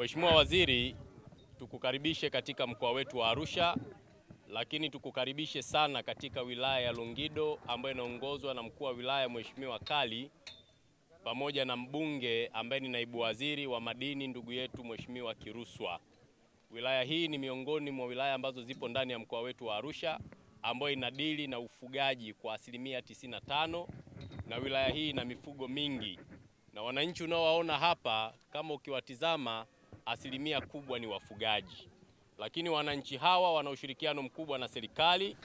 Mheshimiwa Waziri, tukukaribishe katika mkoa wetu wa Arusha, lakini tukukaribishe sana katika wilaya ya Longido ambayo inaongozwa na mkuu wa wilaya Mheshimiwa Kali, pamoja na mbunge ambaye ni naibu waziri wa madini ndugu yetu Mheshimiwa Kiruswa. Wilaya hii ni miongoni mwa wilaya ambazo zipo ndani ya mkoa wetu wa Arusha ambayo inadili na ufugaji kwa 95%, na wilaya hii ina mifugo mingi. Na wananchi unaowaona hapa kama ukiwatizama 1% kubwa ni wafugaji. Lakini wananchi hawa wana ushirikiano mkubwa na serikali,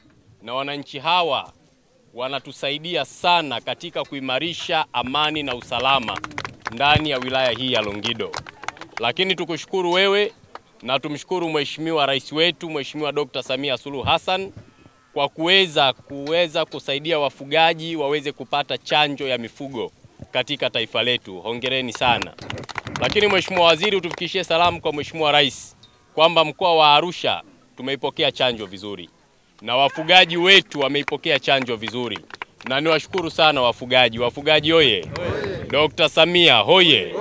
na wananchi hawa wanatusaidia sana katika kuimarisha amani na usalama ndani ya wilaya hii ya Longido. Lakini tukushukuru wewe na tumshukuru Mheshimiwa Rais wetu Mheshimiwa Dr. Samia Suluhu Hassan kwa kuweza kusaidia wafugaji waweze kupata chanjo ya mifugo katika taifa letu. Hongereni sana. Lakini Mheshimiwa Waziri, utufikishie salamu kwa Mheshimiwa Rais kwamba mkoa wa Arusha tumeipokea chanjo vizuri na wafugaji wetu wameipokea chanjo vizuri, na niwashukuru sana wafugaji. Wafugaji hoye! Dr. Samia hoye!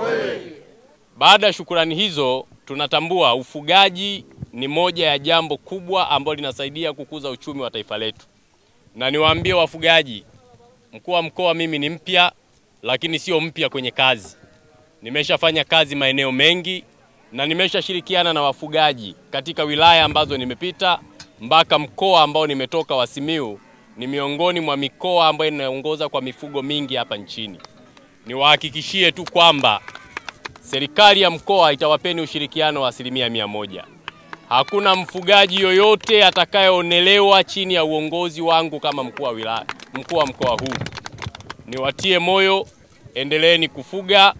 Baada ya shukrani hizo, tunatambua ufugaji ni moja ya jambo kubwa ambalo linasaidia kukuza uchumi wa taifa letu. Na niwaambie wafugaji, mkuu wa mkoa mimi ni mpya, lakini sio mpya kwenye kazi. Nimeshafanya kazi maeneo mengi na nimeshashirikiana na wafugaji katika wilaya ambazo nimepita mpaka mkoa ambao nimetoka wa Simiyu. Ni miongoni mwa mikoa ambayo inaongoza kwa mifugo mingi hapa nchini. Niwahakikishie tu kwamba serikali ya mkoa itawapeni ushirikiano wa 100%. Hakuna mfugaji yoyote atakayeonelewa chini ya uongozi wangu kama mkuu wa wilaya, mkuu wa mkoa huu. Niwatie moyo, endeleeni kufuga,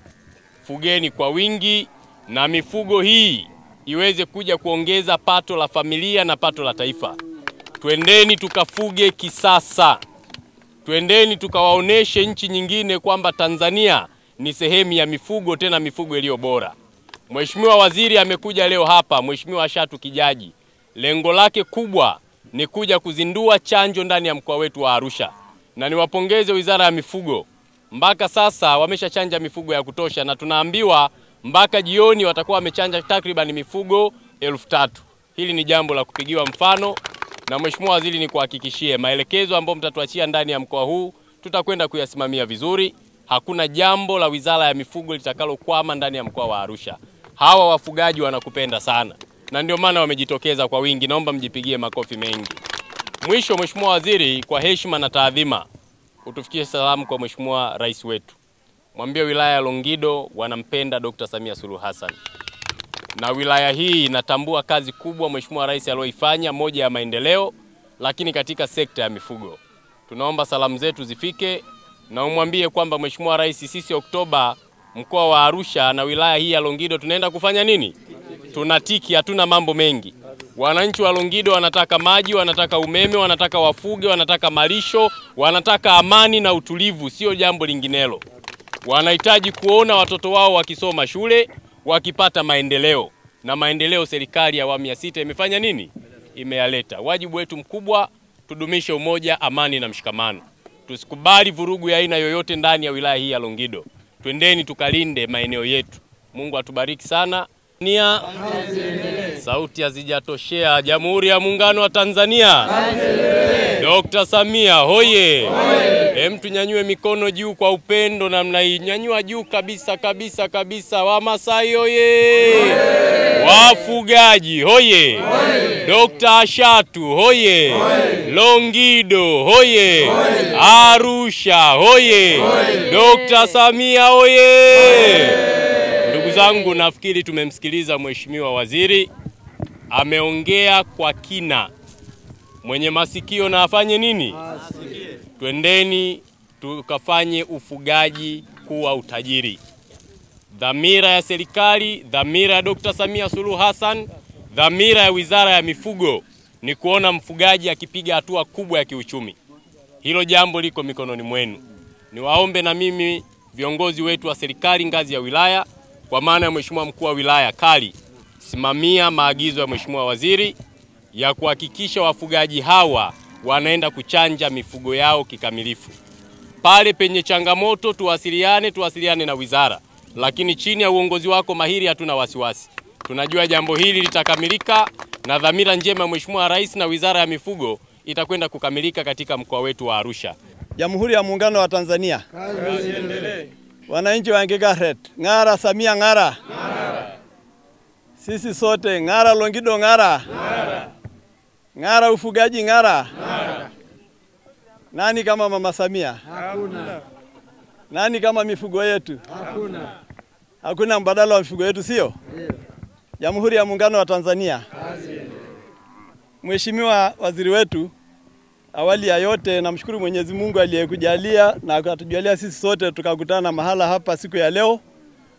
fugeni kwa wingi, na mifugo hii iweze kuja kuongeza pato la familia na pato la taifa. Twendeni tukafuge kisasa. Twendeni tukawaoneshe nchi nyingine kwamba Tanzania ni sehemu ya mifugo, tena mifugo iliyo bora. Mheshimiwa Waziri amekuja leo hapa, Mheshimiwa Ashatu Kijaji. Lengo lake kubwa ni kuja kuzindua chanjo ndani ya mkoa wetu wa Arusha. Na niwapongeze Wizara ya Mifugo. Mpaka sasa wameshachanja mifugo ya kutosha, na tunaambiwa mpaka jioni watakuwa wamechanja takriban mifugo 3000. Hili ni jambo la kupigiwa mfano, na Mheshimiwa Waziri ni kuhakikishie maelekezo ambayo mtatuachia ndani ya mkoa huu tutakwenda kuyasimamia vizuri. Hakuna jambo la Wizara ya Mifugo litakalokwama ndani ya mkoa wa Arusha. Hawa wafugaji wanakupenda sana, na ndio maana wamejitokeza kwa wingi. Naomba mjipigie makofi mengi. Mwisho, Mheshimiwa Waziri, kwa heshima na taadhima, utufikie salamu kwa Mheshimiwa Rais wetu. Mwambie wilaya ya Longido wanampenda Dr. Samia Suluhu Hassan. Na wilaya hii inatambua kazi kubwa Mheshimiwa Rais aliyoifanya, moja ya maendeleo, lakini katika sekta ya mifugo. Tunaomba salamu zetu zifike, na umwambie kwamba Mheshimiwa Rais, sisi Oktoba mkoa wa Arusha na wilaya hii ya Longido tunaenda kufanya nini? Tunatiki, hatuna mambo mengi. Wananchi wa Longido wanataka maji, wanataka umeme, wanataka wafuge, wanataka malisho, wanataka amani na utulivu, sio jambo linginelo. Wanahitaji kuona watoto wao wakisoma shule, wakipata maendeleo. Na maendeleo serikali ya awamu ya 6 imefanya nini? Imeyaleta. Wajibu wetu mkubwa, tudumishe umoja, amani na mshikamano. Tusikubali vurugu ya aina yoyote ndani ya wilaya hii ya Longido. Twendeni tukalinde maeneo yetu. Mungu atubariki sana. Sauti hazijatoshea. Jamhuri ya Muungano wa Tanzania. Dr. Samia hoye! Tunyanyue mikono juu kwa upendo namna hii. Nyanyua juu kabisa kabisa kabisa. Wamasai hoye! Wafugaji hoye! Dr. Ashatu hoye! Longido hoye! Arusha hoye! Dr. Samia hoye! Ndugu zangu, nafikiri tumemsikiliza Mheshimiwa Waziri. Ameongea kwa kina. Mwenye masikio na afanye nini? Twendeni tukafanye ufugaji kuwa utajiri. Dhamira ya serikali, dhamira ya Dr. Samia Suluhu Hassan, dhamira ya Wizara ya Mifugo ni kuona mfugaji akipiga hatua kubwa ya kiuchumi. Hilo jambo liko mikononi mwenu. Niwaombe na mimi viongozi wetu wa serikali ngazi ya wilaya, kwa maana ya Mheshimiwa mkuu wa wilaya Kali, simamia maagizo ya Mheshimiwa Waziri ya kuhakikisha wafugaji hawa wanaenda kuchanja mifugo yao kikamilifu. Pale penye changamoto tuwasiliane na wizara, lakini chini ya uongozi wako mahiri hatuna wasiwasi. Tunajua jambo hili litakamilika na dhamira njema ya Mheshimiwa Rais na Wizara ya Mifugo itakwenda kukamilika katika mkoa wetu wa Arusha. Jamhuri ya Muungano wa Tanzania. Kazi iendelee. Wananchi wa Gigaret, ng'ara Samia ng'ara. Ng'ara. Sisi sote ng'ara Longido ng'ara. Ng'ara. Ng'ara ufugaji ng'ara. Ng'ara. Nani kama Mama Samia? Hakuna. Nani kama mifugo yetu? Hakuna. Hakuna mbadala wa mifugo yetu, sio? Ndio. Jamhuri ya Muungano wa Tanzania. Kazi iendelee. Mheshimiwa Waziri wetu, awali ya yote namshukuru Mwenyezi Mungu aliyekujalia na akatujalia sisi sote tukakutana mahala hapa siku ya leo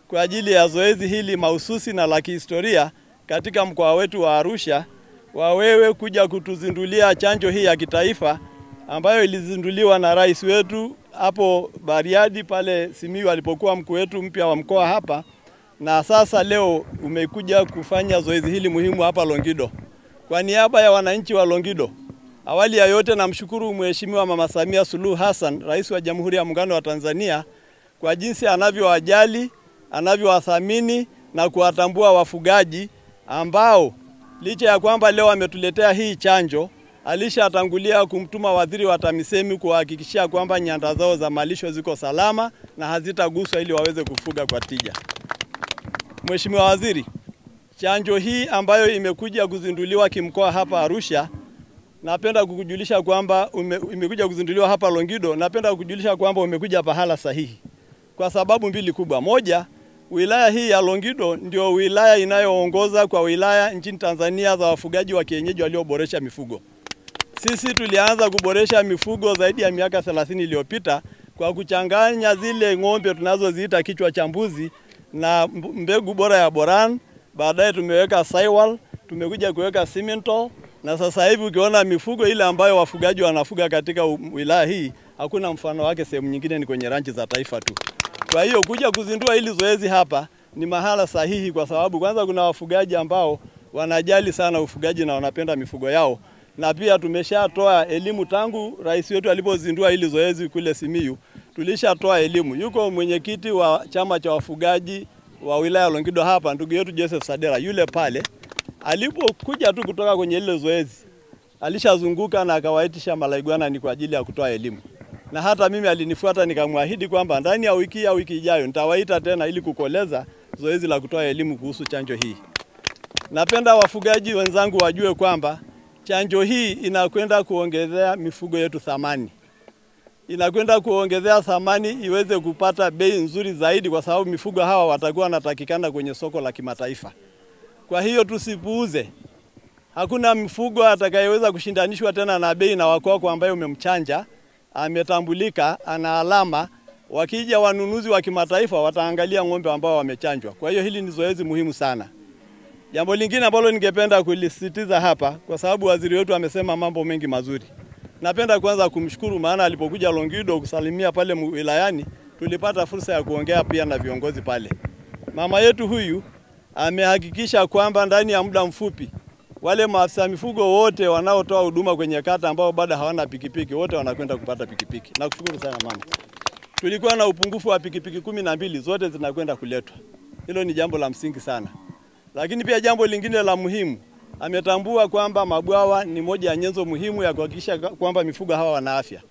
kwa ajili ya zoezi hili mahususi na la kihistoria katika mkoa wetu wa Arusha, wa wewe kuja kutuzindulia chanjo hii ya kitaifa ambayo ilizinduliwa na rais wetu hapo Bariadi pale Simiyu alipokuwa mkuu wetu mpya wa mkoa hapa, na sasa leo umekuja kufanya zoezi hili muhimu hapa Longido. Kwa niaba ya wananchi wa Longido, awali ya yote namshukuru Mheshimiwa Mama Samia Suluhu Hassan, Rais wa Jamhuri ya Muungano wa Tanzania, kwa jinsi anavyowajali, anavyowathamini na kuwatambua wafugaji ambao licha ya kwamba leo ametuletea hii chanjo, alishatangulia kumtuma waziri wa TAMISEMI kuhakikishia kwamba nyanda zao za malisho ziko salama na hazitaguswa ili waweze kufuga kwa tija. Mheshimiwa Waziri, chanjo hii ambayo imekuja kuzinduliwa kimkoa hapa Arusha, napenda kukujulisha kwamba imekuja kuzinduliwa hapa Longido, napenda kukujulisha kwamba umekuja pahala sahihi kwa sababu mbili kubwa. Moja, wilaya hii ya Longido ndio wilaya inayoongoza kwa wilaya nchini Tanzania za wafugaji wa kienyeji walioboresha mifugo. Sisi tulianza kuboresha mifugo zaidi ya miaka 30 iliyopita kwa kuchanganya zile ng'ombe tunazoziita kichwa cha mbuzi na mbegu bora ya Boran. Baadaye tumeweka Saiwal, tumekuja kuweka Simmental, na sasa hivi ukiona mifugo ile ambayo wafugaji wanafuga katika wilaya hii hakuna mfano wake sehemu nyingine, ni kwenye ranchi za taifa tu. Kwa hiyo kuja kuzindua hili zoezi hapa ni mahala sahihi kwa sababu kwanza kuna wafugaji ambao wanajali sana ufugaji na wanapenda mifugo yao, na pia tumeshatoa elimu tangu rais wetu alipozindua hili zoezi kule Simiyu. Tulishatoa elimu. Yuko mwenyekiti wa chama cha wafugaji wa wilaya Longido hapa, ndugu yetu Joseph Sadera, yule pale alipokuja tu kutoka kwenye ile zoezi alishazunguka na akawaitisha malaigwana ni kwa ajili ya kutoa elimu. Na hata mimi alinifuata nikamwahidi kwamba ndani ya wiki ya wiki ijayo nitawaita tena ili kukoleza zoezi la kutoa elimu kuhusu chanjo hii. Napenda wafugaji wenzangu wajue kwamba chanjo hii inakwenda kuongezea mifugo yetu thamani. Inakwenda kuongezea thamani iweze kupata bei nzuri zaidi kwa sababu mifugo hawa watakuwa wanatakikana kwenye soko la kimataifa. Kwa hiyo tusipuuze. Hakuna mfugo atakayeweza kushindanishwa tena na bei na wakoko ambaye umemchanja, ametambulika, ana alama. Wakija wanunuzi wa kimataifa wataangalia ng'ombe ambao wamechanjwa. Kwa hiyo hili ni zoezi muhimu sana. Jambo lingine ambalo ningependa kulisisitiza hapa kwa sababu waziri wetu amesema mambo mengi mazuri. Napenda kwanza kumshukuru maana alipokuja Longido kusalimia pale wilayani tulipata fursa ya kuongea pia na viongozi pale. Mama yetu huyu amehakikisha kwamba ndani ya muda mfupi wale maafisa mifugo wote wanaotoa huduma kwenye kata ambao bado hawana pikipiki wote wanakwenda kupata pikipiki. Nakushukuru sana mama. Tulikuwa na upungufu wa pikipiki 12, zote zinakwenda kuletwa. Hilo ni jambo la msingi sana. Lakini pia jambo lingine la muhimu, ametambua kwamba mabwawa ni moja ya nyenzo muhimu ya kuhakikisha kwamba mifugo hawa wana afya.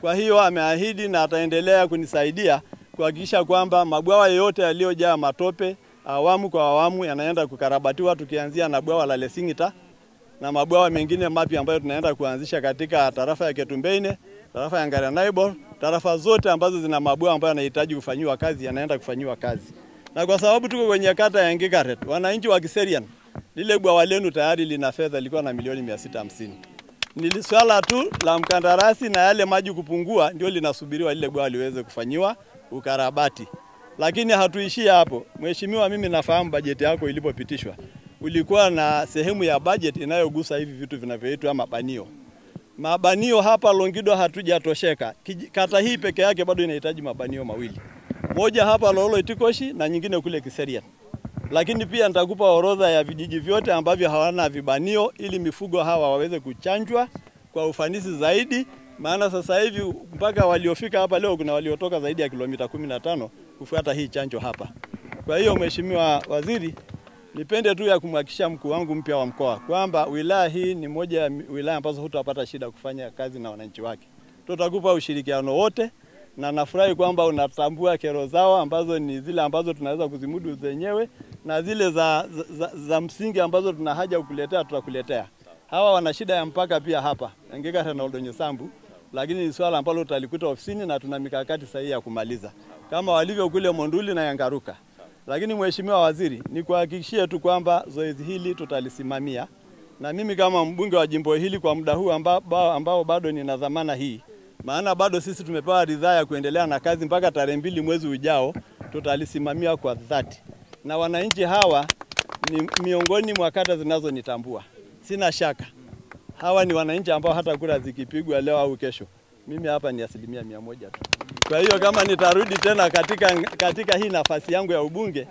Kwa hiyo ameahidi na ataendelea kunisaidia kuhakikisha kwamba mabwawa yote yaliyojaa matope awamu kwa awamu yanaenda kukarabatiwa, tukianzia na bwawa la Lesingita na mabwawa mengine mapya ambayo tunaenda kuanzisha katika tarafa ya Ketumbeine, tarafa ya Ngarenaibor, tarafa zote ambazo zina mabwawa ambayo yanahitaji kufanywa kazi yanaenda kufanywa kazi. Na kwa sababu tuko kwenye kata ya Gigaret, wananchi wa Kiserian, lile bwawa lenu tayari lina fedha liko na milioni 650. Ni swala tu la mkandarasi na yale maji kupungua ndio linasubiriwa lile bwawa liweze kufanywa ukarabati. Lakini hatuishia hapo. Mheshimiwa, mimi nafahamu bajeti yako ilipopitishwa. Ulikuwa na sehemu ya bajeti inayogusa hivi vitu vinavyoitwa mabanio. Mabanio hapa Longido hatujatosheka. Kata hii peke yake bado inahitaji mabanio mawili. Moja hapa Lolo Itikoshi na nyingine kule Kiserian. Lakini pia nitakupa orodha ya vijiji vyote ambavyo hawana vibanio ili mifugo hawa waweze kuchanjwa kwa ufanisi zaidi. Maana sasa hivi mpaka waliofika hapa leo kuna waliotoka zaidi ya kilomita 15 kufuata hii chanjo hapa. Kwa hiyo Mheshimiwa Waziri, Nipende tu ya kumhakikishia mkuu wangu mpya wa mkoa kwamba wilaya hii ni moja ya wilaya ambazo hutapata shida kufanya kazi na wananchi wake. Tutakupa ushirikiano wote, na nafurahi kwamba unatambua kero zao ambazo ni zile ambazo tunaweza kuzimudu zenyewe, na zile za msingi ambazo tuna haja kukuletea tutakuletea. Hawa wana shida ya mpaka pia hapa Ngegera na Oldonyo Sambu, lakini ni swala ambalo tutalikuta ofisini na tuna mikakati sahihi ya kumaliza kama walivyo kule Monduli na Yangaruka. Lakini Mheshimiwa Waziri, ni kuhakikishie tu kwamba zoezi hili tutalisimamia, na mimi kama mbunge wa jimbo hili kwa muda huu ambao bado nina dhamana hii, maana bado sisi tumepewa ridhaa ya kuendelea na kazi mpaka tarehe 2 mwezi ujao, tutalisimamia kwa dhati. Na wananchi hawa ni miongoni mwa kata zinazonitambua. Sina shaka hawa ni wananchi ambao hata kura zikipigwa leo au kesho, mimi hapa ni 100% tu. Kwa hiyo kama nitarudi tena katika hii nafasi yangu ya ubunge,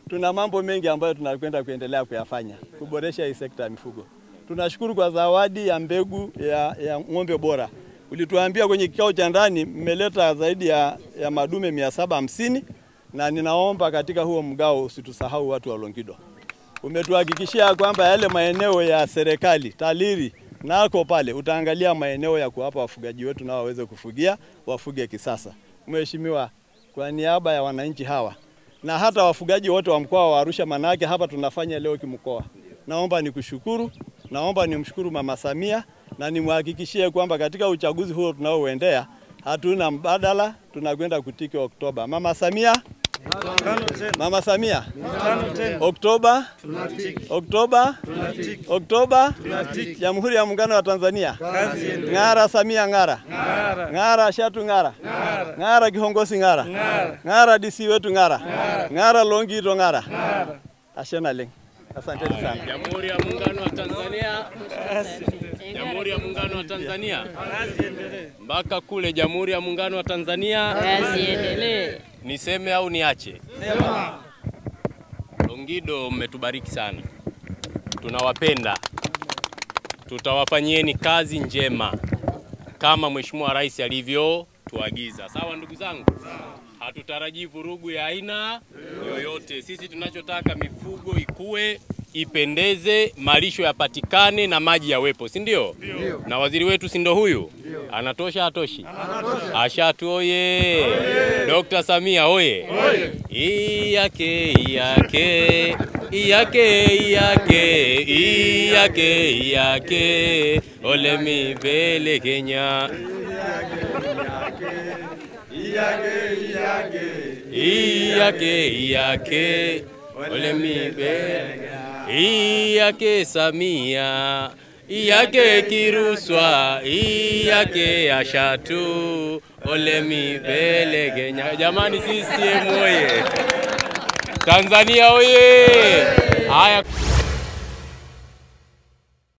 tuna mambo mengi ambayo tunakwenda kuendelea kuyafanya kuboresha hii sekta ya mifugo. Tunashukuru kwa zawadi ya mbegu ya ng'ombe bora. Ulituambia kwenye kikao cha ndani mmeleta zaidi ya madume 750, na ninaomba katika huo mgao usitusahau watu wa Longido. Umetuhakikishia kwamba yale maeneo ya serikali Taliri nako pale utaangalia maeneo ya kuwapa wafugaji wetu na waweze kufugia, wafuge kisasa. Mheshimiwa, kwa niaba ya wananchi hawa na hata wafugaji wote wa mkoa wa Arusha, manake hapa tunafanya leo kimkoa, naomba nikushukuru, naomba nimshukuru Mama Samia, na nimhakikishie kwamba katika uchaguzi huo tunaoendea hatuna mbadala, tunakwenda kutiki Oktoba. Mama Samia, Mama Samia, Oktoba, Oktoba, Jamhuri ya Muungano wa Tanzania. Ng'ara Samia ng'ara. Ng'ara Shatu ng'ara. Ng'ara Kihongosi ng'ara. Ng'ara DC wetu ng'ara. Ng'ara Longido ng'ara. Ashena leng. Asanteni sana. Jamhuri ya Muungano wa Tanzania. Jamhuri ya Muungano wa Tanzania. Mpaka kule Jamhuri ya Muungano wa Tanzania. Endelee. Niseme au niache? Sema. Longido mmetubariki sana. Tunawapenda. Tutawafanyieni kazi njema kama Mheshimiwa Rais alivyotuagiza. Sawa ndugu zangu? Hatutarajii vurugu ya aina yoyote. Sisi tunachotaka mifugo ikue, ipendeze, malisho yapatikane na maji yawepo, si ndio? Na waziri wetu si ndio huyu? Anatosha hatoshi? Ashatu oye! Dr. Samia oye! Iyake iyake iyake iyake iyake iyake ole mi bele Kenya iyake iyake ole mi bele iyake Samia iyake Kiruswa iyake Ashatu ole mi bele Kenya. Jamani, CCM oye! Tanzania oye! Haya.